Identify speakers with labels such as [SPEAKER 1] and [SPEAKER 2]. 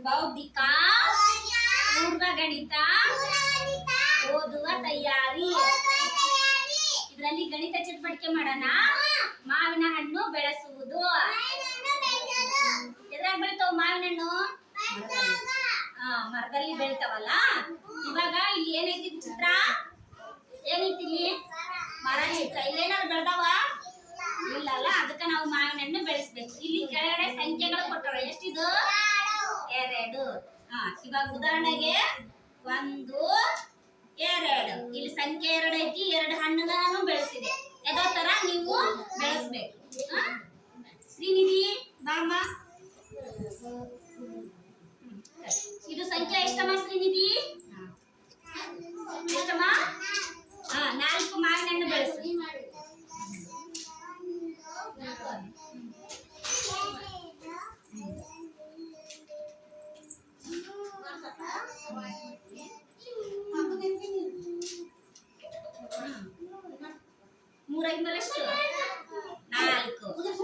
[SPEAKER 1] ಬೌದ್ಧಿಕ ಪೂರ್ವ ಗಣಿತ ಓದುವ ತಯಾರಿ. ಇದರಲ್ಲಿ ಗಣಿತ ಚಟುವಟಿಕೆ ಮಾಡೋಣ. ಮಾವಿನ ಹಣ್ಣು ಬೆಳೆಸುವುದು. ಎದ್ರಾಗ ಬೆಳಿತಾವ ಮಾವಿನ ಹಣ್ಣು? ಮರದಲ್ಲಿ ಬೆಳಿತಾವಲ್ಲ. ಇವಾಗ ಇಲ್ಲಿ ಏನೈತಿ ಚಿತ್ರ? ಏನೈತಿ ಇಲ್ಲಿ? ಮರ ಐತ. ಇಲ್ಲೇನಾದ್ರು ಬೆಳ್ದಾವ? ಇಲ್ಲಲ್ಲ. ಅದಕ್ಕೆ ನಾವು ಮಾವಿನ ಹಣ್ಣು ಬೆಳೆಸ್ಬೇಕು. ಇಲ್ಲಿ ಕೆಳಗಡೆ ಸಂಖ್ಯೆಗಳು ಕೊಟ್ಟವ್ರ. ಎಷ್ಟಿದು? 2. ಇವಾಗ ಉದಾಹರಣೆಗೆ 1 2. ಇಲ್ಲಿ ಸಂಖ್ಯೆ 2 ಐತಿ. 2 ಹಣ್ಣನ್ನ ನಾನು ಬೆಳೆಸಿದೆ. ಅದೇ ತರ ನೀವು ಬೆಳೆಸ್ಬೇಕು. ಶ್ರೀನಿಧಿ ಬಾಮ್ಮ. ಇದು ಸಂಖ್ಯೆ ಎಷ್ಟಮ್ಮ ಶ್ರೀನಿಧಿ? ಎಷ್ಟಮ್ಮ? 4 ಮಾವಿನ ಹಣ್ಣು ಬೆಳೆಸಿ. ಮೂರೈದು ಎಷ್ಟು? 4.